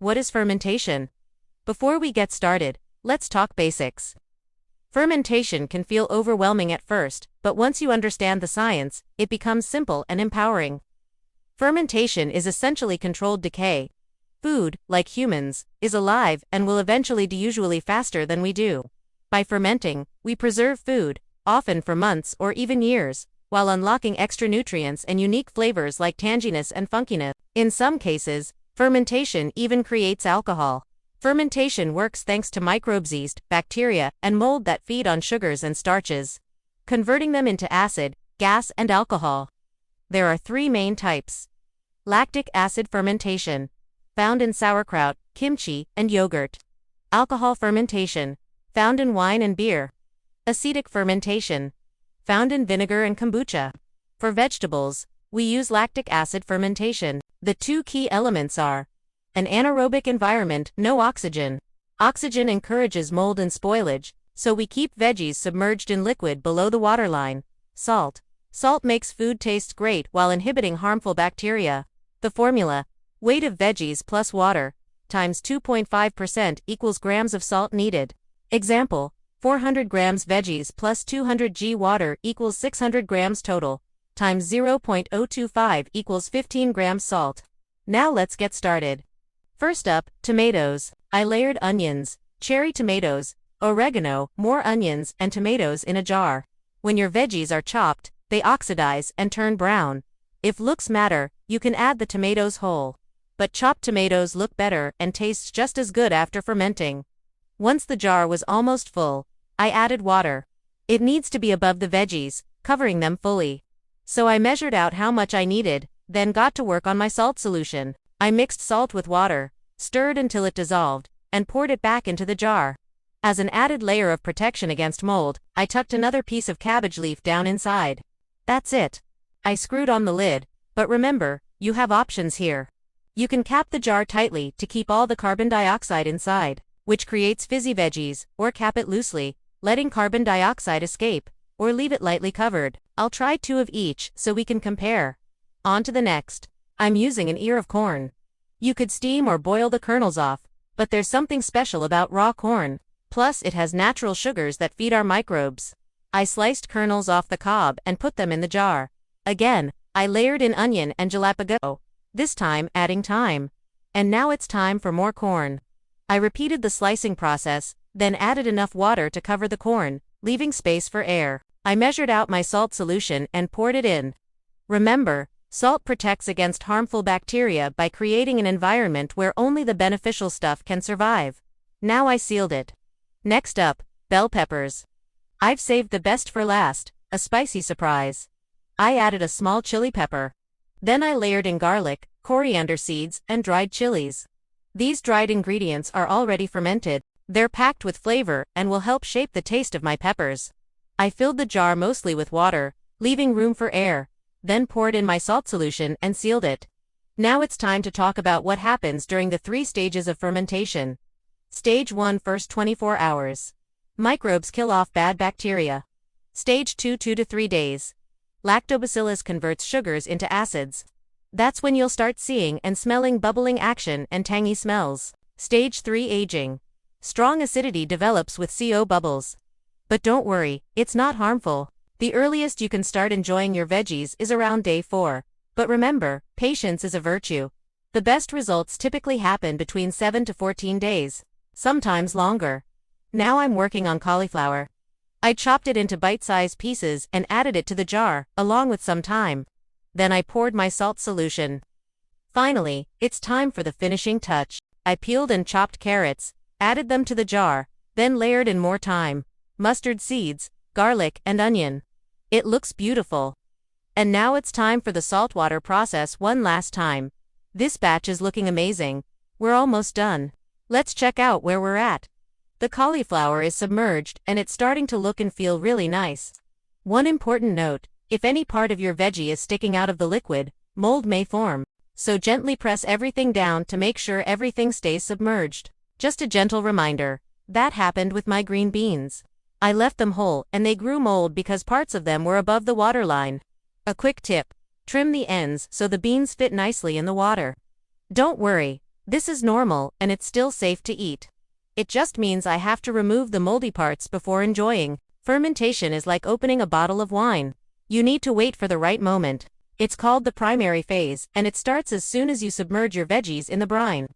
What is fermentation? Before we get started, let's talk basics. Fermentation can feel overwhelming at first, but once you understand the science, it becomes simple and empowering. Fermentation is essentially controlled decay. Food, like humans, is alive and will eventually die, usually faster than we do. By fermenting, we preserve food, often for months or even years, while unlocking extra nutrients and unique flavors like tanginess and funkiness. In some cases, fermentation even creates alcohol. Fermentation works thanks to microbes, yeast, bacteria, and mold that feed on sugars and starches, converting them into acid, gas, and alcohol. There are three main types. Lactic acid fermentation, found in sauerkraut, kimchi, and yogurt. Alcohol fermentation, found in wine and beer. Acetic fermentation, found in vinegar and kombucha. For vegetables, we use lactic acid fermentation. The two key elements are an anaerobic environment, no oxygen. Oxygen encourages mold and spoilage, so we keep veggies submerged in liquid below the waterline. Salt. Salt makes food taste great while inhibiting harmful bacteria. The formula: weight of veggies plus water times 2.5% equals grams of salt needed. Example: 400 grams veggies plus 200 g water equals 600 grams total, times 0.025 equals 15 grams salt. Now let's get started. First up, tomatoes. I layered onions, cherry tomatoes, oregano, more onions, and tomatoes in a jar. When your veggies are chopped, they oxidize and turn brown. If looks matter, you can add the tomatoes whole. But chopped tomatoes look better and taste just as good after fermenting. Once the jar was almost full, I added water. It needs to be above the veggies, covering them fully. So I measured out how much I needed, then got to work on my salt solution. I mixed salt with water, stirred until it dissolved, and poured it back into the jar. As an added layer of protection against mold, I tucked another piece of cabbage leaf down inside. That's it. I screwed on the lid, but remember, you have options here. You can cap the jar tightly to keep all the carbon dioxide inside, which creates fizzy veggies, or cap it loosely, letting carbon dioxide escape, or leave it lightly covered. I'll try two of each so we can compare. On to the next. I'm using an ear of corn. You could steam or boil the kernels off, but there's something special about raw corn. Plus, it has natural sugars that feed our microbes. I sliced kernels off the cob and put them in the jar. Again, I layered in onion and jalapeno, this time adding thyme. And now it's time for more corn. I repeated the slicing process, then added enough water to cover the corn, leaving space for air. I measured out my salt solution and poured it in. Remember, salt protects against harmful bacteria by creating an environment where only the beneficial stuff can survive. Now I sealed it. Next up, bell peppers. I've saved the best for last, a spicy surprise. I added a small chili pepper. Then I layered in garlic, coriander seeds, and dried chilies. These dried ingredients are already fermented. They're packed with flavor and will help shape the taste of my peppers. I filled the jar mostly with water, leaving room for air, then poured in my salt solution and sealed it. Now it's time to talk about what happens during the 3 stages of fermentation. Stage 1: first 24 hours. Microbes kill off bad bacteria. Stage 2: 2 to 3 days. Lactobacillus converts sugars into acids. That's when you'll start seeing and smelling bubbling action and tangy smells. Stage 3: aging. Strong acidity develops with CO bubbles. But don't worry, it's not harmful. The earliest you can start enjoying your veggies is around day 4. But remember, patience is a virtue. The best results typically happen between 7 to 14 days, sometimes longer. Now I'm working on cauliflower. I chopped it into bite-sized pieces and added it to the jar, along with some thyme. Then I poured my salt solution. Finally, it's time for the finishing touch. I peeled and chopped carrots, added them to the jar, then layered in more thyme, mustard seeds, garlic, and onion. It looks beautiful. And now it's time for the saltwater process one last time. This batch is looking amazing. We're almost done. Let's check out where we're at. The cauliflower is submerged and it's starting to look and feel really nice. One important note: if any part of your veggie is sticking out of the liquid, mold may form. So gently press everything down to make sure everything stays submerged. Just a gentle reminder. That happened with my green beans. I left them whole and they grew mold because parts of them were above the waterline. A quick tip: trim the ends so the beans fit nicely in the water. Don't worry, This is normal, and it's still safe to eat. It just means I have to remove the moldy parts before enjoying. Fermentation is like opening a bottle of wine. You need to wait for the right moment. It's called the primary phase, and it starts as soon as you submerge your veggies in the brine.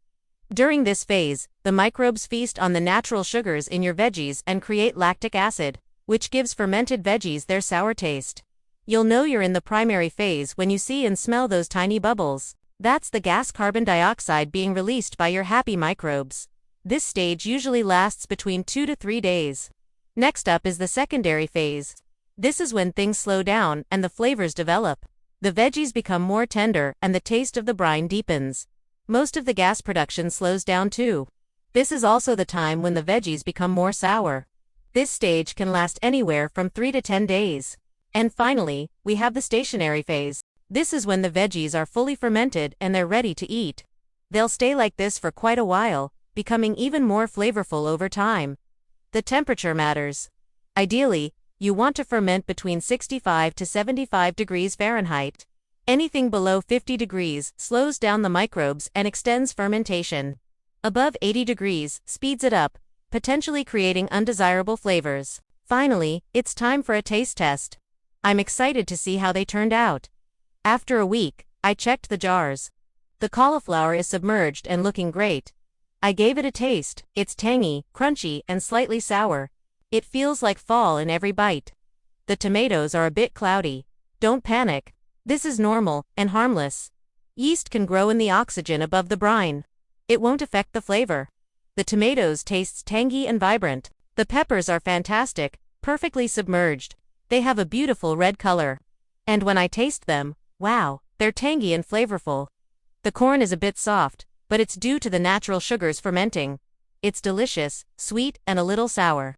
During this phase, the microbes feast on the natural sugars in your veggies and create lactic acid, which gives fermented veggies their sour taste. You'll know you're in the primary phase when you see and smell those tiny bubbles. That's the gas carbon dioxide being released by your happy microbes. This stage usually lasts between 2 to 3 days. Next up is the secondary phase. This is when things slow down and the flavors develop. The veggies become more tender and the taste of the brine deepens. Most of the gas production slows down too. This is also the time when the veggies become more sour. This stage can last anywhere from 3 to 10 days. And finally, we have the stationary phase. This is when the veggies are fully fermented and they're ready to eat. They'll stay like this for quite a while, becoming even more flavorful over time. The temperature matters. Ideally, you want to ferment between 65 to 75 degrees Fahrenheit. Anything below 50 degrees slows down the microbes and extends fermentation. Above 80 degrees speeds it up, potentially creating undesirable flavors. Finally, it's time for a taste test. I'm excited to see how they turned out. After a week, I checked the jars. The cauliflower is submerged and looking great. I gave it a taste. It's tangy, crunchy, and slightly sour. It feels like fall in every bite. The tomatoes are a bit cloudy. Don't panic. This is normal and harmless. Yeast can grow in the oxygen above the brine. It won't affect the flavor. The tomatoes taste tangy and vibrant. The peppers are fantastic, perfectly submerged. They have a beautiful red color. And when I taste them, wow, they're tangy and flavorful. The corn is a bit soft, but it's due to the natural sugars fermenting. It's delicious, sweet, and a little sour.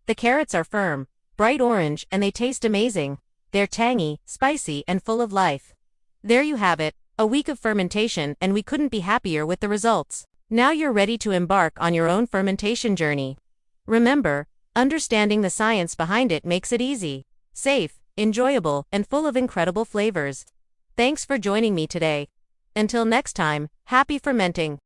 The carrots are firm, bright orange, and they taste amazing. They're tangy, spicy, and full of life. There you have it, a week of fermentation, and we couldn't be happier with the results. Now you're ready to embark on your own fermentation journey. Remember, understanding the science behind it makes it easy, safe, enjoyable, and full of incredible flavors. Thanks for joining me today. Until next time, happy fermenting!